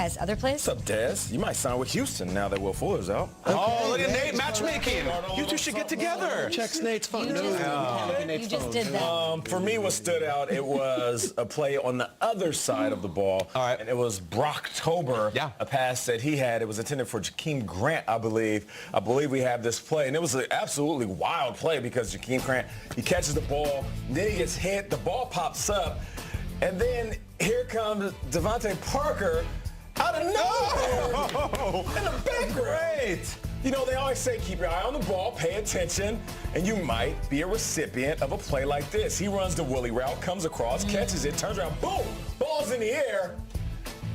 As other plays? What's up, Dez? You might sign with Houston now that Will Fuller's out. Okay, oh, look at Nate matchmaking. You two should get together. Checks Nate's phone. You just did that. For me, what stood out, it was a play on the other side of the ball. All right. And it was Brocktober, a pass that he had. It was intended for Jakeem Grant, I believe. I believe we have this play. And it was an absolutely wild play because Jakeem Grant, he catches the ball, then he gets hit, the ball pops up, and then here comes Devontae Parker out of nowhere in the background. Great. You know, they always say keep your eye on the ball, pay attention, and you might be a recipient of a play like this. He runs the Willie route, comes across, catches it, turns around, boom, ball's in the air.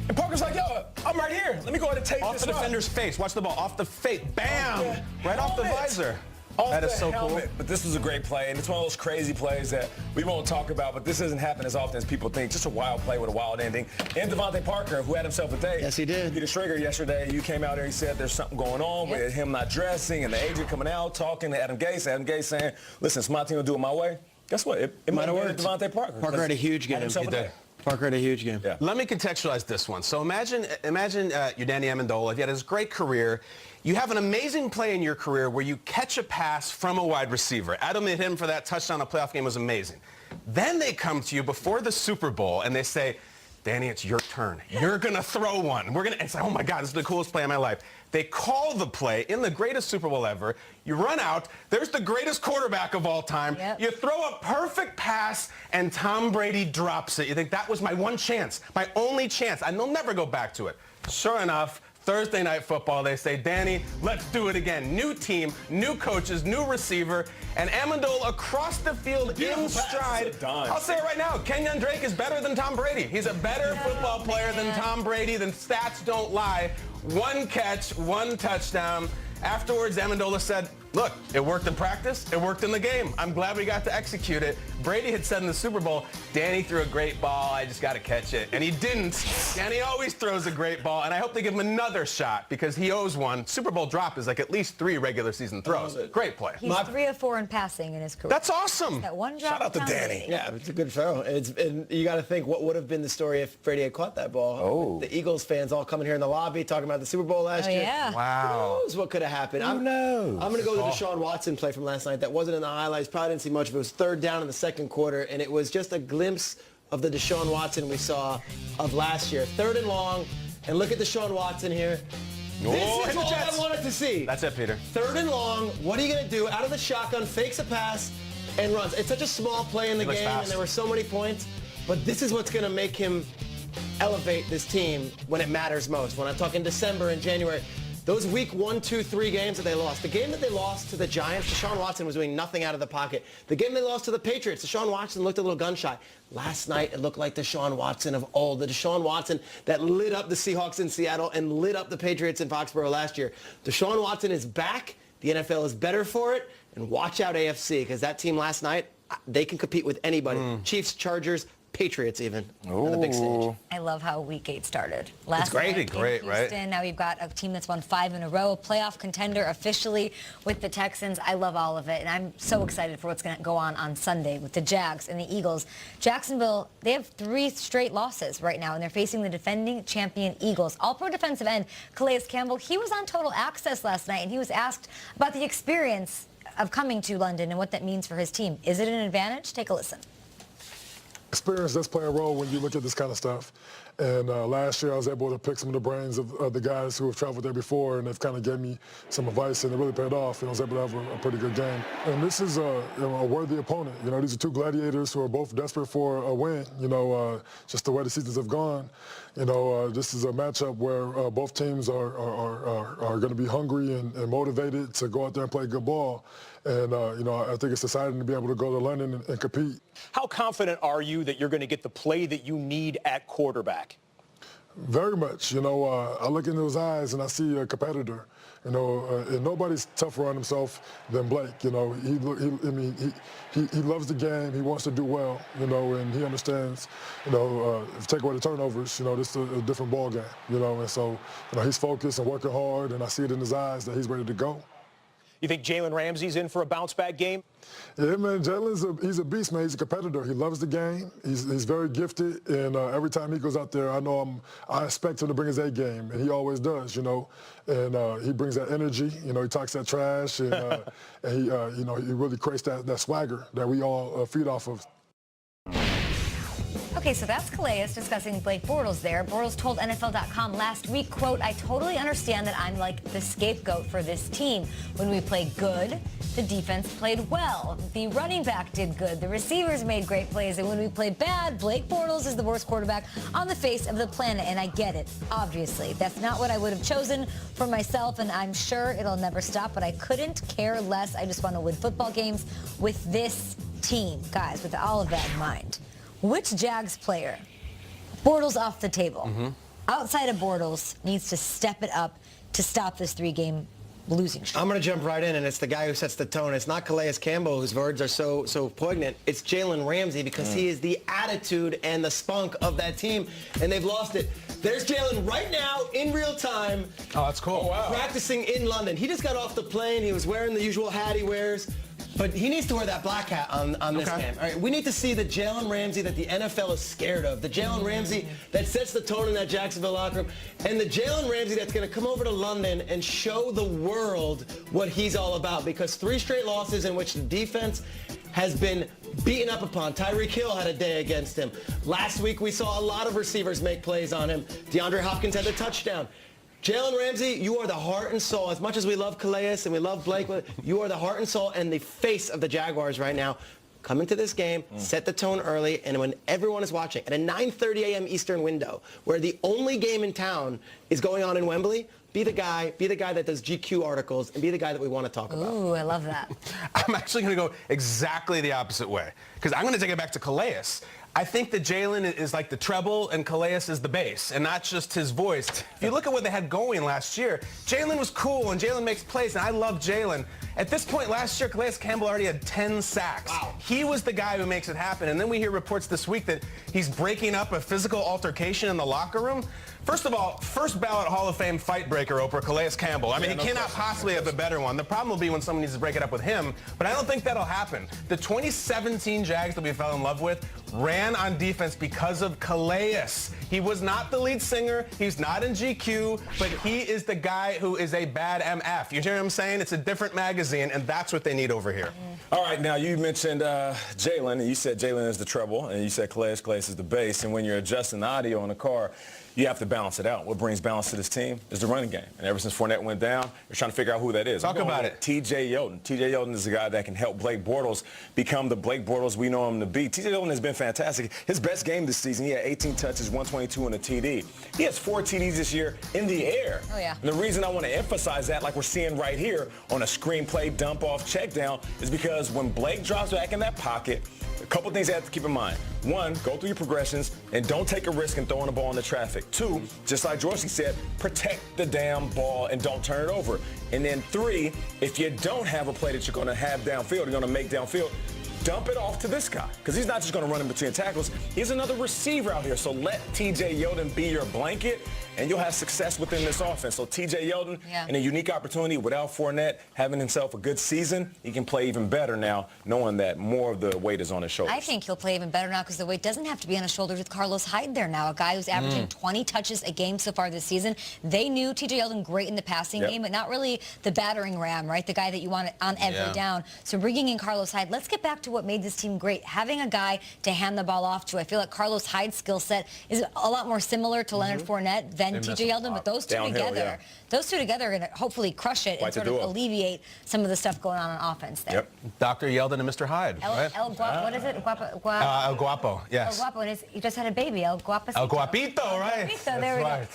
And Parker's like, yo, I'm right here. Let me go ahead and take Off this the defender's face. Watch the ball. Off the face. Bam! Right off the visor. That is so cool. But this was a great play, and it's one of those crazy plays that we won't talk about, but this doesn't happen as often as people think. Just a wild play with a wild ending. And Devontae Parker, who had himself a day. Yes, he did. Peter Schrager yesterday, you came out there, he said there's something going on with him not dressing, and the agent coming out, talking to Adam Gase. Adam Gase saying, listen, it's my team will do it my way. Guess what? It might have worked. Devontae Parker. Parker had a huge game. He did. Parker had a huge game. Yeah. Let me contextualize this one. So imagine you're Danny Amendola. You had this great career. You have an amazing play in your career where you catch a pass from a wide receiver. Adam hit him for that touchdown. A playoff game was amazing. Then they come to you before the Super Bowl and they say, Danny, it's your turn. You're going to throw one. It's like, oh my God, this is the coolest play of my life. They call the play in the greatest Super Bowl ever. You run out. There's the greatest quarterback of all time. Yep. You throw a perfect pass, and Tom Brady drops it. You think, that was my one chance, my only chance. And they'll never go back to it. Sure enough, Thursday Night Football, they say, Danny, let's do it again. New team, new coaches, new receiver, and Amendola across the field in stride. I'll say it right now, Kenyon Drake is better than Tom Brady. He's a better football player than Tom Brady. Then stats don't lie. One catch, one touchdown. Afterwards, Amendola said, look, it worked in practice, it worked in the game. I'm glad we got to execute it. Brady had said in the Super Bowl, Danny threw a great ball, I just got to catch it. And he didn't. Danny always throws a great ball, and I hope they give him another shot because he owes one. Super Bowl drop is like at least 3 regular season throws. Great play. He's 3 of 4 in passing in his career. That's awesome. He's got one drop. Shout out to Danny. Yeah, it's a good throw. And you got to think what would have been the story if Brady had caught that ball. Oh. The Eagles fans all coming here in the lobby talking about the Super Bowl last year. Yeah. Wow. Who knows what could have happened? Who knows? I'm going to go with the Deshaun Watson play from last night. That wasn't in the highlights. Probably didn't see much of it. It was 3rd down in the 2nd quarter, and it was just a glimpse of the Deshaun Watson we saw of last year. 3rd and long, and look at Deshaun Watson here. This is all I wanted to see. That's it, Peter. 3rd and long. What are you going to do? Out of the shotgun, fakes a pass, and runs. It's such a small play in the game, and there were so many points. But this is what's going to make him elevate this team when it matters most. When I'm talking December and January, those week 1, 2, 3 games that they lost. The game that they lost to the Giants, Deshaun Watson was doing nothing out of the pocket. The game they lost to the Patriots, Deshaun Watson looked a little gun-shy. Last night, it looked like Deshaun Watson of old. The Deshaun Watson that lit up the Seahawks in Seattle and lit up the Patriots in Foxborough last year. Deshaun Watson is back. The NFL is better for it. And watch out AFC, because that team last night, they can compete with anybody. Chiefs, Chargers, Patriots even on the big stage. I love how Week 8 started. Last night in great, right? Houston, now we've got a team that's won 5 in a row, a playoff contender officially with the Texans. I love all of it, and I'm so excited for what's going to go on Sunday with the Jags and the Eagles. Jacksonville, they have 3 straight losses right now, and they're facing the defending champion Eagles. All-pro defensive end Calais Campbell, he was on Total Access last night, and he was asked about the experience of coming to London and what that means for his team. Is it an advantage? Take a listen. Experience does play a role when you look at this kind of stuff. And last year I was able to pick some of the brains of the guys who have traveled there before, and they've kind of gave me some advice, and it really paid off, and I was able to have a pretty good game. And this is a worthy opponent. You know, these are 2 gladiators who are both desperate for a win. You know, just the way the seasons have gone. You know, this is a matchup where both teams are going to be hungry and motivated to go out there and play good ball. And, you know, I think it's exciting to be able to go to London and compete. How confident are you that you're going to get the play that you need at quarterback? Very much. You know, I look in those eyes and I see a competitor. You know, and nobody's tougher on himself than Blake. You know, he loves the game. He wants to do well. You know, and he understands. You know, if you take away the turnovers, you know, this is a different ball game. You know, and so you know he's focused and working hard, and I see it in his eyes that he's ready to go. You think Jalen Ramsey's in for a bounce-back game? Yeah, man, he's a beast, man. He's a competitor. He loves the game. He's very gifted, and every time he goes out there, I expect him to bring his A game, and he always does, you know. And he brings that energy, you know. He talks that trash, and, and he, you know, he really creates that swagger that we all feed off of. Okay, so that's Calais discussing Blake Bortles there. Bortles told NFL.com last week, quote, "I totally understand that I'm like the scapegoat for this team. When we played good, the defense played well. The running back did good. The receivers made great plays. And when we played bad, Blake Bortles is the worst quarterback on the face of the planet." And I get it, obviously. That's not what I would have chosen for myself, and I'm sure it'll never stop, but I couldn't care less. I just want to win football games with this team. Guys, with all of that in mind, which Jags player, Bortles off the table, outside of Bortles, needs to step it up to stop this 3-game losing streak? I'm going to jump right in, and it's the guy who sets the tone. It's not Calais Campbell, whose words are so poignant. It's Jalen Ramsey, because he is the attitude and the spunk of that team, and they've lost it. There's Jalen right now in real time. Oh, that's cool. Practicing in London. He just got off the plane. He was wearing the usual hat he wears. But he needs to wear that black hat on this game. All right, we need to see the Jalen Ramsey that the NFL is scared of. The Jalen Ramsey that sets the tone in that Jacksonville locker room. And the Jalen Ramsey that's going to come over to London and show the world what he's all about. Because 3 straight losses in which the defense has been beaten up upon. Tyreek Hill had a day against him. Last week we saw a lot of receivers make plays on him. DeAndre Hopkins had the touchdown. Jalen Ramsey, you are the heart and soul. As much as we love Calais and we love Blake, you are the heart and soul and the face of the Jaguars right now. Come into this game, set the tone early, and when everyone is watching, at a 9:30 a.m. Eastern window, where the only game in town is going on in Wembley, be the guy that does GQ articles, and be the guy that we want to talk about. Ooh, I love that. I'm actually going to go exactly the opposite way, because I'm going to take it back to Calais. I think that Jalen is like the treble and Calais is the bass, and not just his voice. If you look at what they had going last year, Jalen was cool, and Jalen makes plays, and I love Jalen. At this point last year, Calais Campbell already had 10 sacks. Wow. He was the guy who makes it happen. And then we hear reports this week that he's breaking up a physical altercation in the locker room. First of all, first ballot Hall of Fame fight breaker, Oprah, Calais Campbell. I mean, he cannot possibly have a better one. The problem will be when someone needs to break it up with him, but I don't think that'll happen. The 2017 Jags that we fell in love with ran on defense because of Calais. He was not the lead singer. He's not in GQ, but he is the guy who is a bad MF. You hear what I'm saying? It's a different magazine, and that's what they need over here. All right, now you mentioned Jalen, and you said Jalen is the treble, and you said Calais is the bass, and when you're adjusting the audio in the car, you have to balance it out. What brings balance to this team is the running game. And ever since Fournette went down, they're trying to figure out who that is. Talk about it. T.J. Yeldon. T.J. Yeldon is the guy that can help Blake Bortles become the Blake Bortles we know him to be. T.J. Yeldon has been fantastic. His best game this season, he had 18 touches, 122 and a TD. He has 4 TDs this year in the air. Oh, yeah. And the reason I want to emphasize that, like we're seeing right here on a screenplay dump-off check down, is because when Blake drops back in that pocket, a couple things you have to keep in mind. 1, go through your progressions and don't take a risk in throwing the ball into traffic. 2, just like Dorsey said, protect the damn ball and don't turn it over. And then 3, if you don't have a play that you're going to have downfield, you're going to make downfield, dump it off to this guy, because he's not just going to run in between tackles. He's another receiver out here. So let T.J. Yeldon be your blanket, and you'll have success within this offense. So T.J. Yeldon, in a unique opportunity without Fournette having himself a good season, he can play even better now, knowing that more of the weight is on his shoulders. I think he'll play even better now because the weight doesn't have to be on his shoulders with Carlos Hyde there now, a guy who's averaging 20 touches a game so far this season. They knew T.J. Yeldon great in the passing game, but not really the battering ram, right? The guy that you want on every down. So bringing in Carlos Hyde, let's get back to what made this team great. Having a guy to hand the ball off to. I feel like Carlos Hyde's skill set is a lot more similar to Leonard Fournette than T.J. Yeldon, but those two together, are going to hopefully crush it and sort of alleviate some of the stuff going on offense there. Yep. Dr. Yeldon and Mr. Hyde. El Guapo, what is it? El Guapo, yes. El Guapo, and he just had a baby, El Guapito. El Guapito, right? Guapito, there we go.